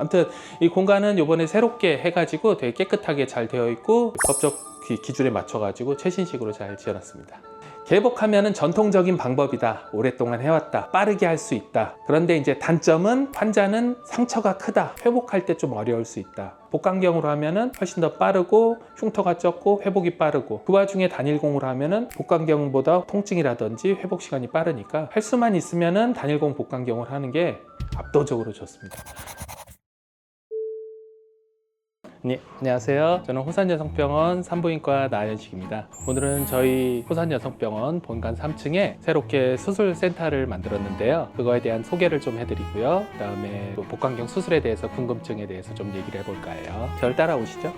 아무튼 이 공간은 요번에 새롭게 해가지고 되게 깨끗하게 잘 되어 있고 법적 기준에 맞춰가지고 최신식으로 잘 지어놨습니다. 개복하면은 전통적인 방법이다. 오랫동안 해왔다. 빠르게 할 수 있다. 그런데 이제 단점은 환자는 상처가 크다. 회복할 때 좀 어려울 수 있다. 복강경으로 하면은 훨씬 더 빠르고 흉터가 적고 회복이 빠르고, 그 와중에 단일공으로 하면은 복강경보다 통증이라든지 회복 시간이 빠르니까 할 수만 있으면은 단일공 복강경을 하는 게 압도적으로 좋습니다. 네, 안녕하세요. 저는 호산여성병원 산부인과 나연식입니다. 오늘은 저희 호산여성병원 본관 3층에 새롭게 수술센터를 만들었는데요. 그거에 대한 소개를 좀 해드리고요. 그 다음에 또 복강경 수술에 대해서 궁금증에 대해서 좀 얘기를 해볼까 해요. 저를 따라오시죠.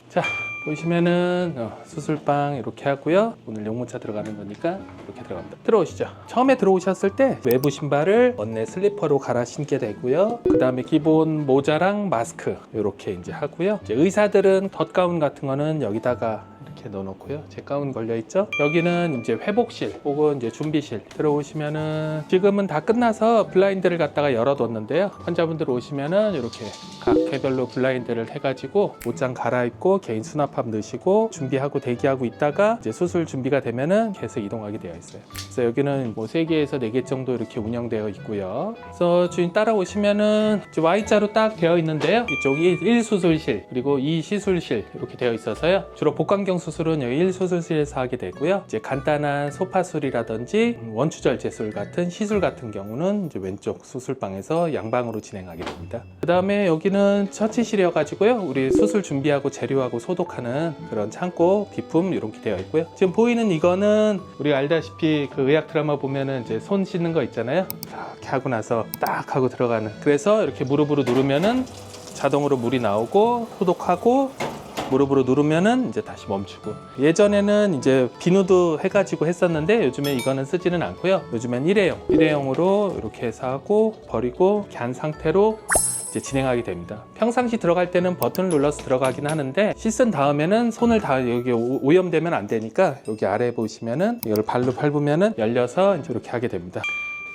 자, 보시면은 수술방 이렇게 하고요. 오늘 용문차 들어가는 거니까 이렇게 들어갑니다. 들어오시죠. 처음에 들어오셨을 때 외부 신발을 원내 슬리퍼로 갈아 신게 되고요. 그 다음에 기본 모자랑 마스크 이렇게 이제 하고요. 이제 의사들은 덧가운 같은 거는 여기다가 이렇게 넣어놓고요. 제 가운 걸려 있죠. 여기는 이제 회복실 혹은 이제 준비실 들어오시면은 지금은 다 끝나서 블라인드를 갖다가 열어뒀는데요. 환자분들 오시면은 이렇게 각 개별로 블라인드를 해가지고 옷장 갈아입고 개인 수납함 넣으시고 준비하고 대기하고 있다가 이제 수술 준비가 되면은 계속 이동하게 되어 있어요. 그래서 여기는 뭐 3개에서 4개 정도 이렇게 운영되어 있고요. 그래서 주인 따라오시면은 Y자로 딱 되어 있는데요. 이쪽이 1수술실 그리고 2시술실 이렇게 되어 있어서요. 주로 복강경 수술은 여기 1수술실에서 하게 되고요. 이제 간단한 소파술이라든지 원추절 제술 같은 시술 같은 경우는 이제 왼쪽 수술방에서 양방으로 진행하게 됩니다. 그 다음에 여기는 처치실이어 가지고요. 우리 수술 준비하고 재료하고 소독하는 그런 창고 비품 이렇게 되어 있고요. 지금 보이는 이거는 우리가 알다시피 그 의학 드라마 보면은 이제 손 씻는 거 있잖아요. 이렇게 하고 나서 딱 하고 들어가는, 그래서 이렇게 무릎으로 누르면은 자동으로 물이 나오고 소독하고 무릎으로 누르면은 이제 다시 멈추고, 예전에는 이제 비누도 해가지고 했었는데 요즘에 이거는 쓰지는 않고요. 요즘엔 일회용으로 이렇게 해서 하고 버리고 이렇게 한 상태로 이제 진행하게 됩니다. 평상시 들어갈 때는 버튼을 눌러서 들어가긴 하는데 씻은 다음에는 손을 다 여기 오염되면 안 되니까 여기 아래 보시면은 이걸 발로 밟으면은 열려서 이제 이렇게 하게 됩니다.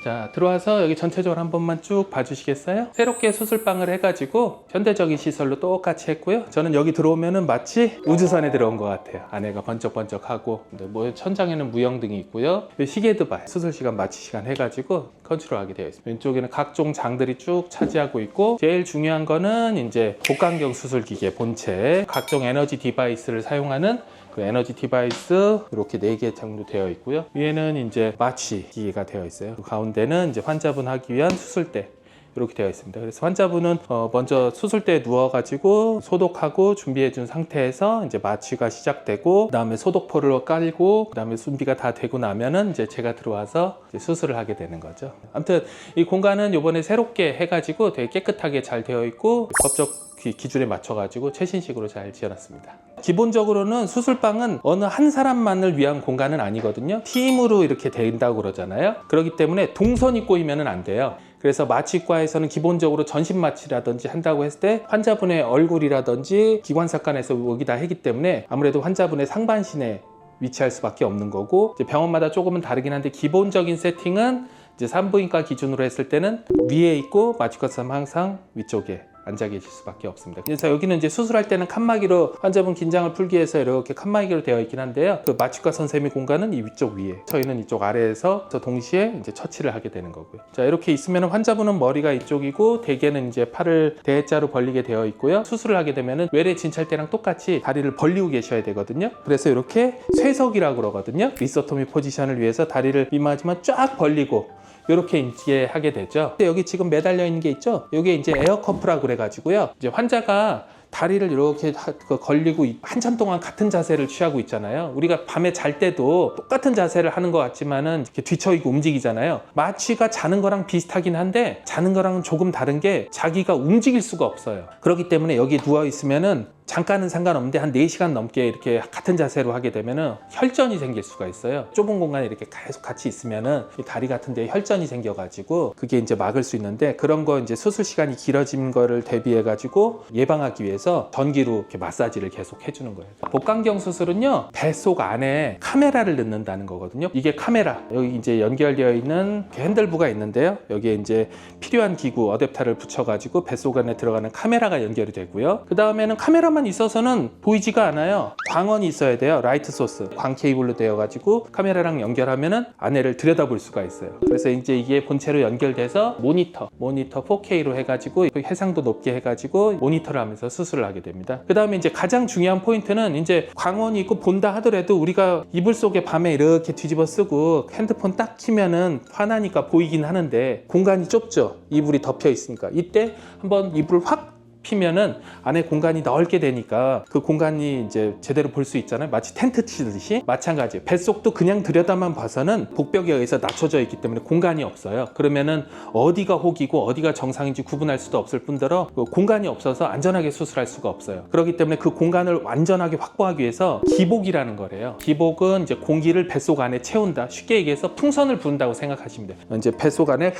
자, 들어와서 여기 전체적으로 한 번만 쭉 봐주시겠어요? 새롭게 수술방을 해가지고 현대적인 시설로 똑같이 했고요. 저는 여기 들어오면은 마치 우주선에 들어온 것 같아요. 안에가 번쩍번쩍하고, 뭐 천장에는 무형등이 있고요. 시계도 봐요. 수술 시간, 마취 시간 해가지고 컨트롤하게 되어 있습니다. 왼쪽에는 각종 장들이 쭉 차지하고 있고, 제일 중요한 거는 이제 복강경 수술 기계 본체, 각종 에너지 디바이스를 사용하는 그 에너지 디바이스 이렇게 4개 정도 되어 있고요. 위에는 이제 마취 기계가 되어 있어요. 그 가운데는 이제 환자분 하기 위한 수술대 이렇게 되어 있습니다. 그래서 환자분은 먼저 수술대에 누워가지고 소독하고 준비해준 상태에서 이제 마취가 시작되고, 그 다음에 소독포를 깔고, 그 다음에 준비가 다 되고 나면은 이제 제가 들어와서 이제 수술을 하게 되는 거죠. 아무튼 이 공간은 이번에 새롭게 해가지고 되게 깨끗하게 잘 되어 있고 법적 기준에 맞춰가지고 최신식으로 잘 지어놨습니다. 기본적으로는 수술방은 어느 한 사람만을 위한 공간은 아니거든요. 팀으로 이렇게 된다고 그러잖아요. 그렇기 때문에 동선이 꼬이면 안 돼요. 그래서 마취과에서는 기본적으로 전신 마취라든지 한다고 했을 때 환자분의 얼굴이라든지 기관삭관에서 여기다 하기 때문에 아무래도 환자분의 상반신에 위치할 수밖에 없는 거고, 이제 병원마다 조금은 다르긴 한데 기본적인 세팅은 이제 산부인과 기준으로 했을 때는 위에 있고 마취과 선생님은 항상 위쪽에 앉아 계실 수밖에 없습니다. 그래서 여기는 이제 수술할 때는 칸막이로 환자분 긴장을 풀기 위해서 이렇게 칸막이로 되어 있긴 한데요. 그 마취과 선생님의 공간은 이 위쪽 위에, 저희는 이쪽 아래에서 동시에 이제 처치를 하게 되는 거고요. 자, 이렇게 있으면 환자분은 머리가 이쪽이고 대개는 이제 팔을 대자로 벌리게 되어 있고요. 수술을 하게 되면은 외래 진찰 때랑 똑같이 다리를 벌리고 계셔야 되거든요. 그래서 이렇게 쇄석이라고 그러거든요. 리소토미 포지션을 위해서 다리를 이마지만 쫙 벌리고 이렇게 이제 하게 되죠. 여기 지금 매달려 있는 게 있죠. 이게 이제 에어커프라고 그래가지고요. 이제 환자가 다리를 이렇게 걸리고 한참 동안 같은 자세를 취하고 있잖아요. 우리가 밤에 잘 때도 똑같은 자세를 하는 것 같지만은 이렇게 뒤척이고 움직이잖아요. 마취가 자는 거랑 비슷하긴 한데 자는 거랑은 조금 다른 게 자기가 움직일 수가 없어요. 그렇기 때문에 여기 누워 있으면은 잠깐은 상관없는데 한 4시간 넘게 이렇게 같은 자세로 하게 되면은 혈전이 생길 수가 있어요. 좁은 공간에 이렇게 계속 같이 있으면은 이 다리 같은 데 혈전이 생겨가지고 그게 이제 막을 수 있는데, 그런 거 이제 수술 시간이 길어진 거를 대비해가지고 예방하기 위해서 전기로 이렇게 마사지를 계속 해주는 거예요. 복강경 수술은요, 뱃속 안에 카메라를 넣는다는 거거든요. 이게 카메라, 여기 이제 연결되어 있는 핸들부가 있는데요. 여기에 이제 필요한 기구 어댑터를 붙여가지고 뱃속 안에 들어가는 카메라가 연결이 되고요. 그 다음에는 카메라만 있어서는 보이지가 않아요. 광원이 있어야 돼요. 라이트 소스, 광 케이블로 되어가지고 카메라랑 연결하면은 안에를 들여다볼 수가 있어요. 그래서 이제 이게 본체로 연결돼서 모니터 4K로 해가지고 해상도 높게 해가지고 모니터를 하면서 수술을 하게 됩니다. 그 다음에 이제 가장 중요한 포인트는, 이제 광원이 있고 본다 하더라도 우리가 이불 속에 밤에 이렇게 뒤집어 쓰고 핸드폰 딱 키면은 환하니까 보이긴 하는데 공간이 좁죠. 이불이 덮여 있으니까. 이때 한번 이불을 확 피면은 안에 공간이 넓게 되니까 그 공간이 이제 제대로 볼 수 있잖아요. 마치 텐트 치듯이. 마찬가지, 뱃속도 그냥 들여다만 봐서는 복벽에 의해서 낮춰져 있기 때문에 공간이 없어요. 그러면은 어디가 혹이고 어디가 정상인지 구분할 수도 없을 뿐더러 공간이 없어서 안전하게 수술할 수가 없어요. 그렇기 때문에 그 공간을 완전하게 확보하기 위해서 기복이라는 거래요. 기복은 이제 공기를 뱃속 안에 채운다. 쉽게 얘기해서 풍선을 부은다고 생각하시면 돼요. 이제 뱃속 안에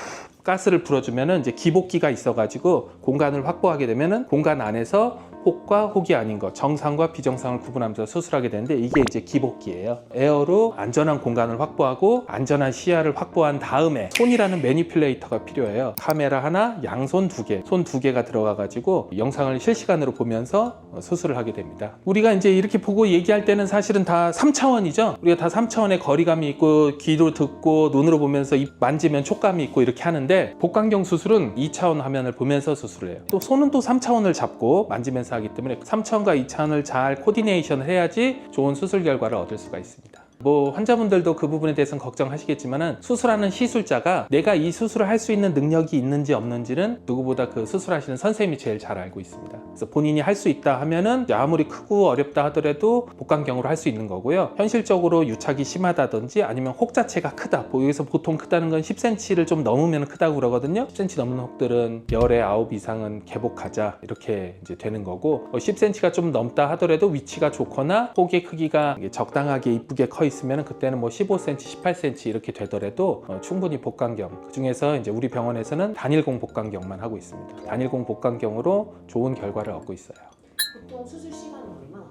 가스를 불어주면은 이제 기복기가 있어가지고 공간을 확보하게 되면은 공간 안에서 혹과 혹이 아닌 것, 정상과 비정상을 구분하면서 수술하게 되는데, 이게 이제 기복기예요. 에어로 안전한 공간을 확보하고 안전한 시야를 확보한 다음에 손이라는 매니플레이터가 필요해요. 카메라 하나, 양손 2개, 손 2개가 들어가가지고 영상을 실시간으로 보면서 수술을 하게 됩니다. 우리가 이제 이렇게 보고 얘기할 때는 사실은 다 3차원이죠. 우리가 다 3차원의 거리감이 있고 귀로 듣고 눈으로 보면서 입 만지면 촉감이 있고 이렇게 하는데, 복강경 수술은 2차원 화면을 보면서 수술을 해요. 또 손은 또 3차원을 잡고 만지면서 하기 때문에 3차원과 2차원을 잘 코디네이션을 해야지 좋은 수술 결과를 얻을 수가 있습니다. 뭐 환자분들도 그 부분에 대해서는 걱정하시겠지만은, 수술하는 시술자가 내가 이 수술을 할 수 있는 능력이 있는지 없는지는 누구보다 그 수술하시는 선생님이 제일 잘 알고 있습니다. 그래서 본인이 할 수 있다 하면은 아무리 크고 어렵다 하더라도 복강경으로 할 수 있는 거고요. 현실적으로 유착이 심하다든지 아니면 혹 자체가 크다, 여기서 보통 크다는 건 10cm를 좀 넘으면 크다고 그러거든요. 10cm 넘는 혹들은 열의 9 이상은 개복하자 이렇게 이제 되는 거고, 10cm가 좀 넘다 하더라도 위치가 좋거나 혹의 크기가 적당하게 이쁘게 커 있으면 그때는 뭐 15cm, 18cm 이렇게 되더라도 충분히 복강경, 그 중에서 이제 우리 병원에서는 단일공 복강경만 하고 있습니다. 단일공 복강경으로 좋은 결과를 얻고 있어요. 보통 수술 시간은 얼마나?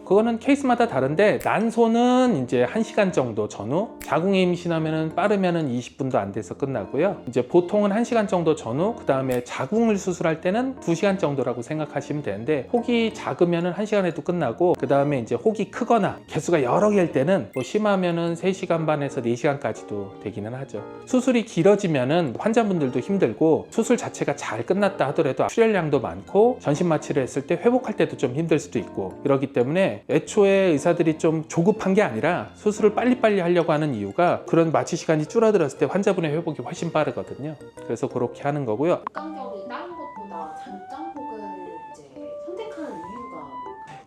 그거는 케이스마다 다른데, 난소는 이제 1시간 정도 전후, 자궁에 임신하면은 빠르면은 20분도 안 돼서 끝나고요. 이제 보통은 1시간 정도 전후, 그 다음에 자궁을 수술할 때는 2시간 정도라고 생각하시면 되는데, 혹이 작으면은 1시간에도 끝나고, 그 다음에 이제 혹이 크거나 개수가 여러 개일 때는 뭐 심하면은 3시간 반에서 4시간까지도 되기는 하죠. 수술이 길어지면은 환자분들도 힘들고, 수술 자체가 잘 끝났다 하더라도 출혈량도 많고 전신 마취를 했을 때 회복할 때도 좀 힘들 수도 있고, 이러기 때문에 애초에 의사들이 좀 조급한 게 아니라 수술을 빨리빨리 하려고 하는 이유가, 그런 마취 시간이 줄어들었을 때 환자분의 회복이 훨씬 빠르거든요. 그래서 그렇게 하는 거고요. 복강경이 다른 것보다 장점 혹은 이제 선택하는 이유가?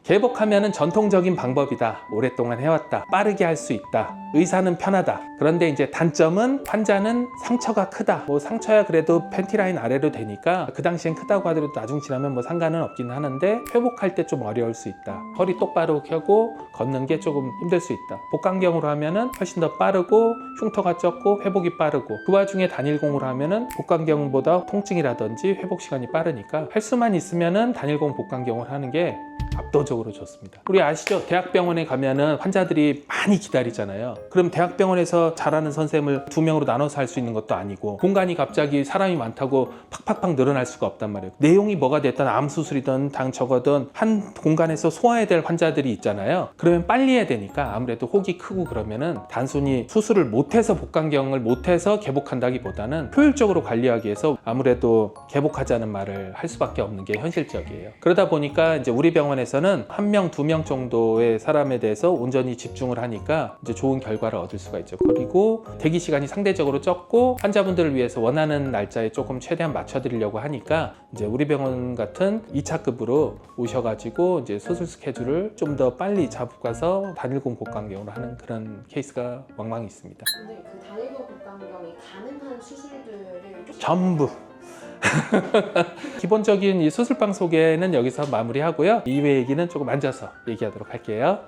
개복하면은 전통적인 방법이다, 오랫동안 해왔다, 빠르게 할 수 있다, 의사는 편하다. 그런데 이제 단점은 환자는 상처가 크다. 뭐 상처야 그래도 팬티 라인 아래로 되니까 그 당시엔 크다고 하더라도 나중 지나면 뭐 상관은 없기는 하는데, 회복할 때 좀 어려울 수 있다. 허리 똑바로 펴고 걷는 게 조금 힘들 수 있다. 복강경으로 하면은 훨씬 더 빠르고 흉터가 적고 회복이 빠르고, 그 와중에 단일공으로 하면은 복강경보다 통증이라든지 회복 시간이 빠르니까 할 수만 있으면은 단일공 복강경을 하는 게 압도적으로 좋습니다. 우리 아시죠? 대학병원에 가면은 환자들이 많이 기다리잖아요. 그럼 대학병원에서 잘하는 선생님을 2명으로 나눠서 할 수 있는 것도 아니고, 공간이 갑자기 사람이 많다고 팍팍팍 늘어날 수가 없단 말이에요. 내용이 뭐가 됐든 암 수술이든 당 저거든 한 공간에서 소화해야 될 환자들이 있잖아요. 그러면 빨리 해야 되니까 아무래도 혹이 크고 그러면은 단순히 수술을 못해서 복강경을 못해서 개복한다기보다는 효율적으로 관리하기 위해서 아무래도 개복하자는 말을 할 수밖에 없는 게 현실적이에요. 그러다 보니까 이제 우리 병원에서는 1명, 2명 정도의 사람에 대해서 온전히 집중을 하니까 이제 좋은 결과를 얻을 수가 있죠. 그리고 대기 시간이 상대적으로 적고 환자분들을 위해서 원하는 날짜에 조금 최대한 맞춰드리려고 하니까 이제 우리 병원 같은 2차급으로 오셔가지고 이제 수술 스케줄을 좀 더 빨리 잡아서 단일공 복강경으로 하는 그런 케이스가 왕왕 있습니다. 근데 그 단일공 복강경이 가능한 수술들을 전부 기본적인 이 수술방 소개는 여기서 마무리하고요. 이외 얘기는 조금 앉아서 얘기하도록 할게요.